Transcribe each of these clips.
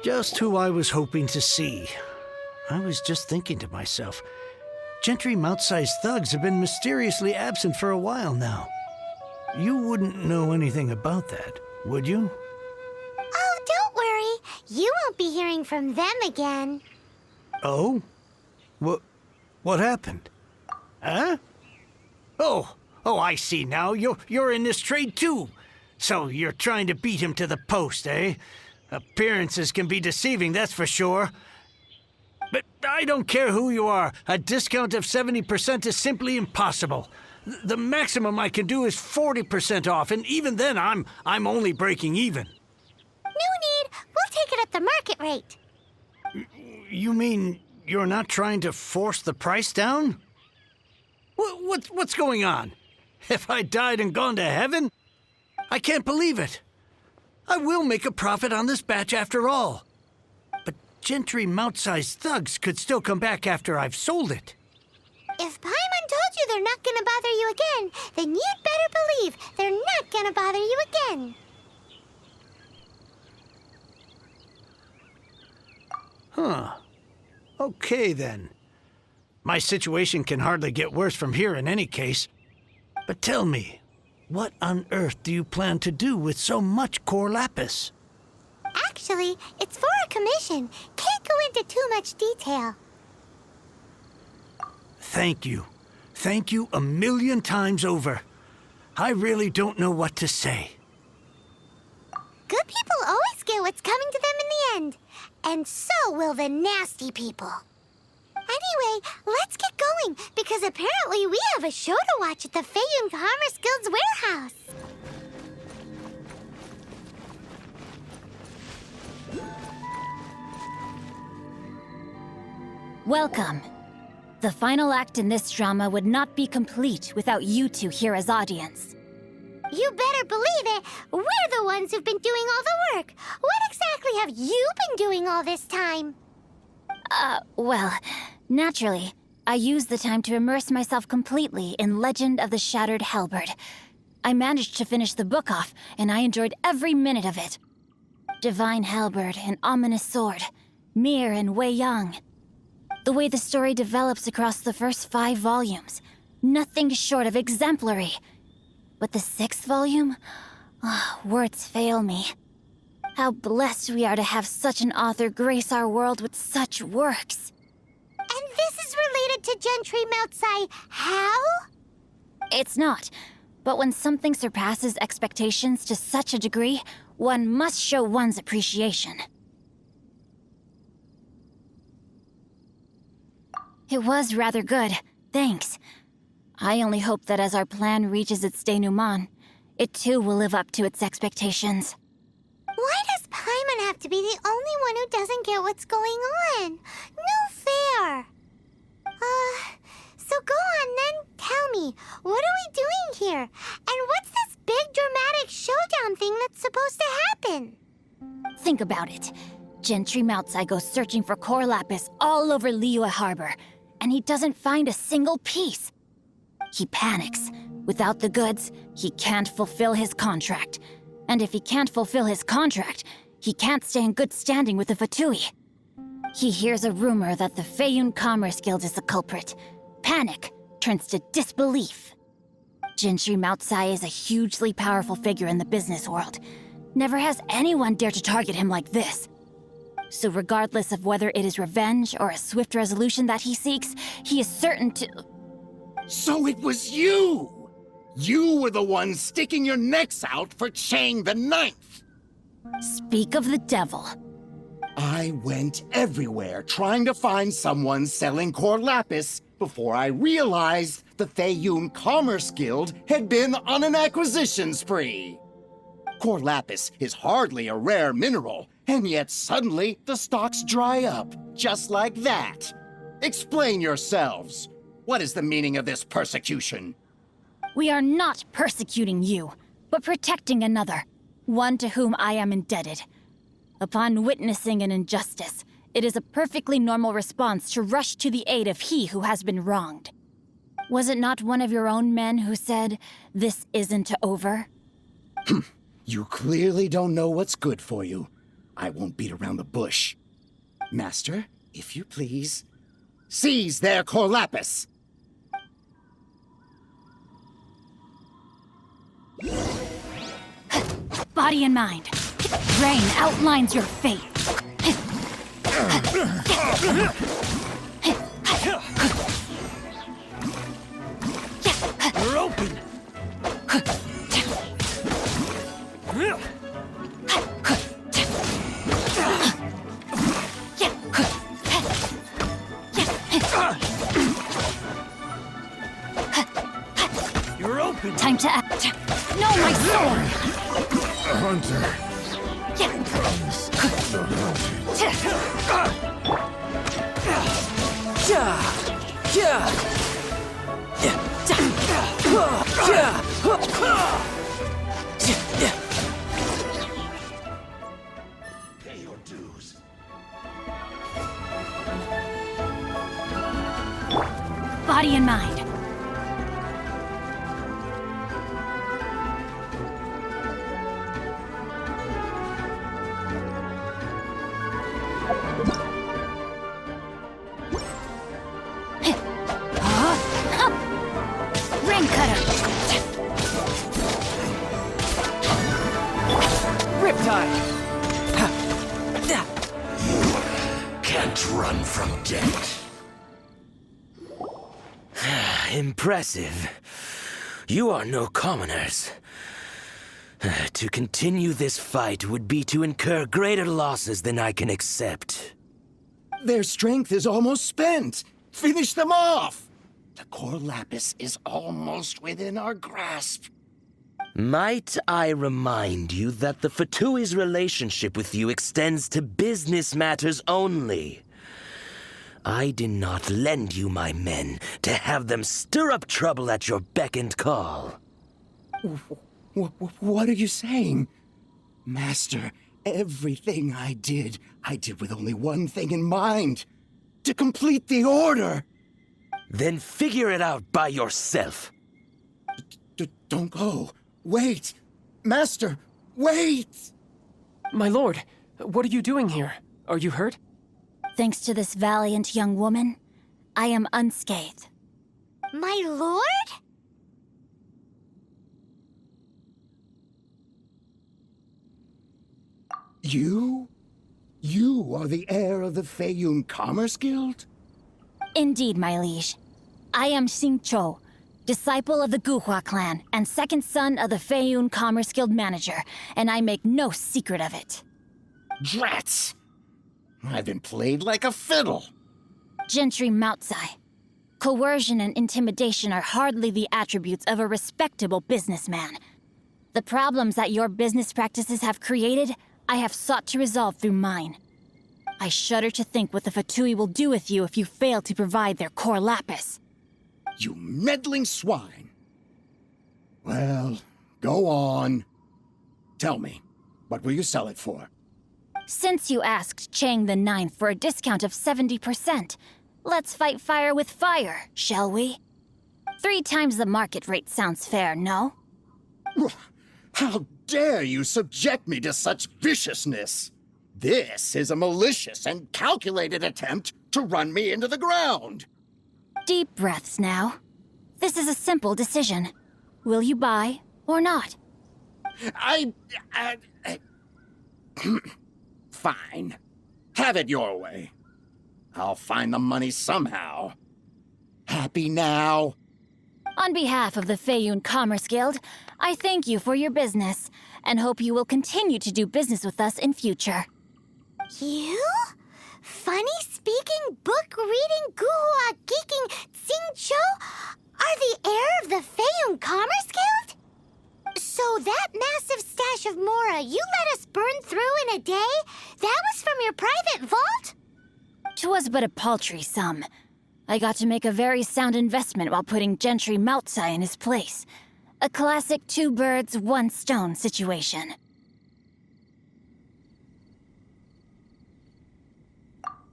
Just who I was hoping to see. I was just thinking to myself, Gentry mount-sized thugs have been mysteriously absent for a while now. You wouldn't know anything about that, would you? Oh, don't worry. You won't be hearing from them again. Oh? What happened? Huh? Oh, I see now. You're in this trade too. So you're trying to beat him to the post, eh? Appearances can be deceiving, that's for sure. But I don't care who you are. A discount of 70% is simply impossible. The maximum I can do is 40% off, and even then I'm only breaking even. No need. We'll take it at the market rate. You mean you're not trying to force the price down? What's going on? Have I died and gone to heaven? I can't believe it. I will make a profit on this batch after all. But Gentry mount-sized thugs could still come back after I've sold it. If Paimon told you they're not gonna bother you again, then you'd better believe they're not gonna bother you again. Huh. Okay, then. My situation can hardly get worse from here in any case. But tell me, what on earth do you plan to do with so much core lapis? Actually, it's for a commission. Can't go into too much detail. Thank you. Thank you a million times over. I really don't know what to say. Good people always get what's coming to them in the end. And so will the nasty people. Anyway, let's get going, because apparently we have a show to watch at the Feiyun Commerce Guild's warehouse. Welcome. The final act in this drama would not be complete without you two here as audience. You better believe it. We're the ones who've been doing all the work. What exactly have you been doing all this time? Well, naturally, I used the time to immerse myself completely in Legend of the Shattered Halberd. I managed to finish the book off, and I enjoyed every minute of it. Divine Halberd, an ominous sword. Mir and Wei Yang. The way the story develops across the first 5 volumes. Nothing short of exemplary. But the 6th volume? Words fail me. How blessed we are to have such an author grace our world with such works. And this is related to Gentry Moutsai how? It's not. But when something surpasses expectations to such a degree, one must show one's appreciation. It was rather good, thanks. I only hope that as our plan reaches its denouement, it too will live up to its expectations. Why does Paimon have to be the only one who doesn't get what's going on? No fair. So go on then, tell me, what are we doing here? And what's this big dramatic showdown thing that's supposed to happen? Think about it. Gentry Moutsai goes searching for core lapis all over Liyue Harbor, and he doesn't find a single piece. He panics. Without the goods, he can't fulfill his contract. And if he can't fulfill his contract, he can't stay in good standing with the Fatui. He hears a rumor that the Feiyun Commerce Guild is the culprit. Panic turns to disbelief. Gentry Moutsai is a hugely powerful figure in the business world. Never has anyone dared to target him like this. So regardless of whether it is revenge or a swift resolution that he seeks, he is certain to... So it was you! You were the one sticking your necks out for Chang the Ninth! Speak of the devil. I went everywhere trying to find someone selling core lapis before I realized the Feiyun Commerce Guild had been on an acquisition spree. Core lapis is hardly a rare mineral, and yet suddenly the stocks dry up, just like that. Explain yourselves. What is the meaning of this persecution? We are not persecuting you, but protecting another, one to whom I am indebted. Upon witnessing an injustice, it is a perfectly normal response to rush to the aid of he who has been wronged. Was it not one of your own men who said, "This isn't over"? You clearly don't know what's good for you. I won't beat around the bush. Master, if you please, seize their core lapis. Body and mind. Rain outlines your fate. You're open. You're open. Time to act. No, my sword! A hunter. Pay your dues. Body and mind. Ring cutter. Riptide! Can't run from death. Impressive. You are no commoners. To continue this fight would be to incur greater losses than I can accept. Their strength is almost spent. Finish them off. The core lapis is almost within our grasp. Might I remind you that the Fatui's relationship with you extends to business matters only? I did not lend you my men to have them stir up trouble at your beck and call. What are you saying? Master, everything I did with only one thing in mind. To complete the order. Then figure it out by yourself. Don't go. Wait. Master, wait! My lord, what are you doing here? Are you hurt? Thanks to this valiant young woman, I am unscathed. My lord? You? You are the heir of the Feiyun Commerce Guild? Indeed, my liege. I am Xingqiu, disciple of the Guhua clan and second son of the Feiyun Commerce Guild manager, and I make no secret of it. Drats! I've been played like a fiddle. Gentry Moutsai. Coercion and intimidation are hardly the attributes of a respectable businessman. The problems that your business practices have created, I have sought to resolve through mine. I shudder to think what the Fatui will do with you if you fail to provide their core lapis. You meddling swine. Well, go on. Tell me, what will you sell it for? Since you asked Chang the Ninth for a discount of 70%, let's fight fire with fire, shall we? 3 times the market rate sounds fair, no? How dare you subject me to such viciousness? This is a malicious and calculated attempt to run me into the ground. Deep breaths now. This is a simple decision. Will you buy or not? Fine. Have it your way. I'll find the money somehow. Happy now? On behalf of the Feiyun Commerce Guild, I thank you for your business and hope you will continue to do business with us in future. You? Funny-speaking, book-reading, guhua geeking Xingqiu are the heir of the Feiyun Commerce Guild? So that massive stash of Mora you let us burn through in a day, that was from your private vault? 'Twas but a paltry sum. I got to make a very sound investment while putting Gentry Moutsai in his place. A classic 2 birds, 1 stone situation.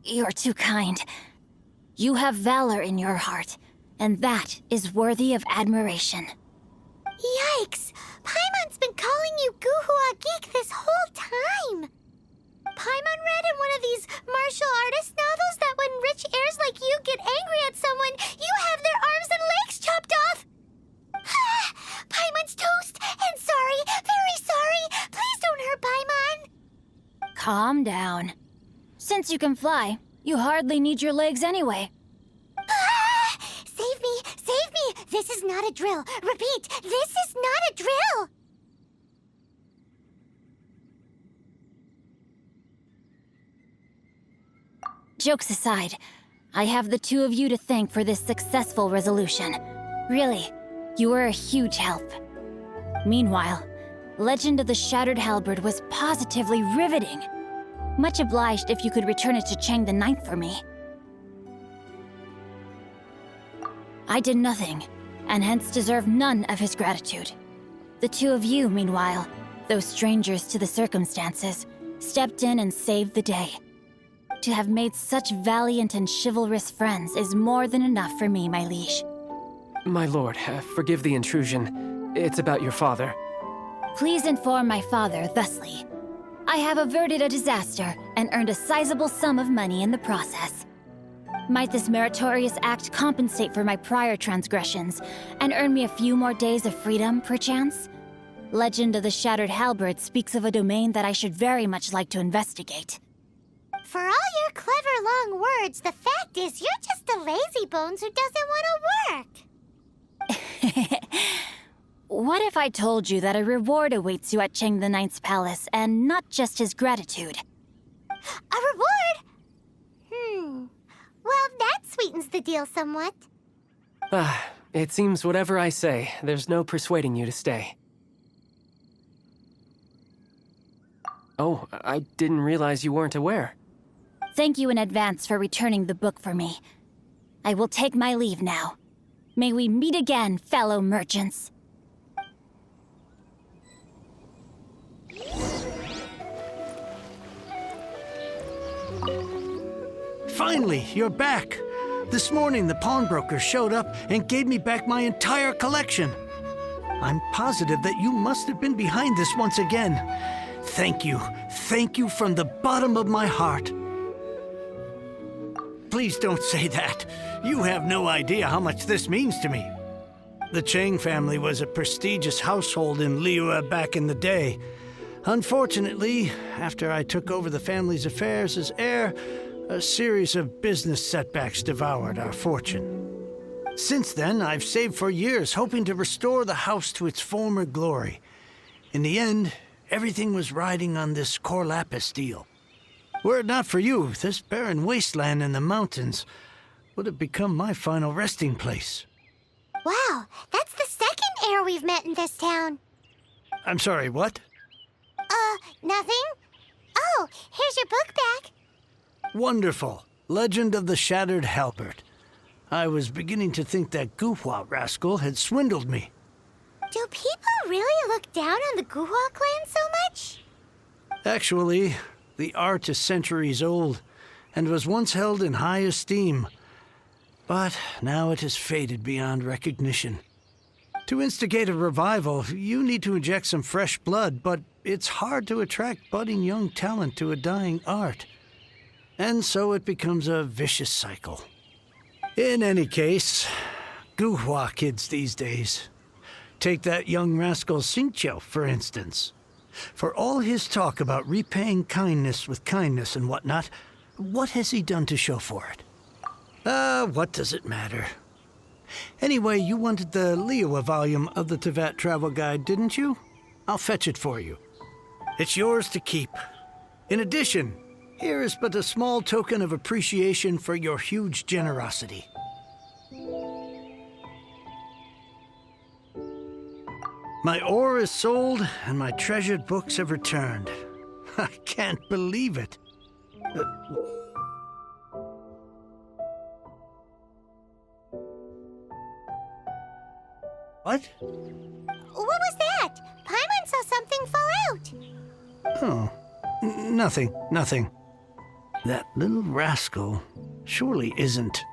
You're too kind. You have valor in your heart, and that is worthy of admiration. Yikes! Paimon's been calling you Guhua Geek this whole time. Paimon read in one of these martial artist novels that when rich heirs like you get angry at someone, you have their arms and legs chopped off? Paimon's toast, and sorry, very sorry. Please don't hurt Paimon. Calm down. Since you can fly, you hardly need your legs anyway. Save me, save me. This is not a drill. Repeat, this is not a drill. Jokes aside, I have the two of you to thank for this successful resolution. Really, you were a huge help. Meanwhile, Legend of the Shattered Halberd was positively riveting. Much obliged if you could return it to Chang the Ninth for me. I did nothing, and hence deserve none of his gratitude. The two of you, meanwhile, though strangers to the circumstances, stepped in and saved the day. To have made such valiant and chivalrous friends is more than enough for me, my liege. My lord, forgive the intrusion. It's about your father. Please inform my father thusly. I have averted a disaster and earned a sizable sum of money in the process. Might this meritorious act compensate for my prior transgressions and earn me a few more days of freedom, perchance? Legend of the Shattered Halberd speaks of a domain that I should very much like to investigate. For all your clever long words, the fact is you're just a lazy bones who doesn't want to work. What if I told you that a reward awaits you at Chang the Ninth's palace, and not just his gratitude? A reward? Well, that sweetens the deal somewhat. It seems whatever I say, there's no persuading you to stay. Oh, I didn't realize you weren't aware. Thank you in advance for returning the book for me. I will take my leave now. May we meet again, fellow merchants. Finally, you're back. This morning, the pawnbroker showed up and gave me back my entire collection. I'm positive that you must have been behind this once again. Thank you. Thank you from the bottom of my heart. Please don't say that. You have no idea how much this means to me. The Chang family was a prestigious household in Liyue back in the day. Unfortunately, after I took over the family's affairs as heir, a series of business setbacks devoured our fortune. Since then, I've saved for years, hoping to restore the house to its former glory. In the end, everything was riding on this Core Lapis deal. Were it not for you, this barren wasteland in the mountains would have become my final resting place. Wow, that's the second heir we've met in this town. I'm sorry, what? Nothing? Oh, here's your book back. Wonderful. Legend of the Shattered Halberd. I was beginning to think that Guhua rascal had swindled me. Do people really look down on the Guhua clan so much? Actually, the art is centuries old and was once held in high esteem. But now it has faded beyond recognition. To instigate a revival, you need to inject some fresh blood, but it's hard to attract budding young talent to a dying art. And so it becomes a vicious cycle. In any case, Guhua kids these days. Take that young rascal Xingqiu, for instance. For all his talk about repaying kindness with kindness and whatnot, what has he done to show for it? What does it matter? Anyway, you wanted the Liyue volume of the Tevat Travel Guide, didn't you? I'll fetch it for you. It's yours to keep. In addition, here is but a small token of appreciation for your huge generosity. My ore is sold, and my treasured books have returned. I can't believe it. What? What was that? Paimon saw something fall out. Oh, nothing. That little rascal surely isn't...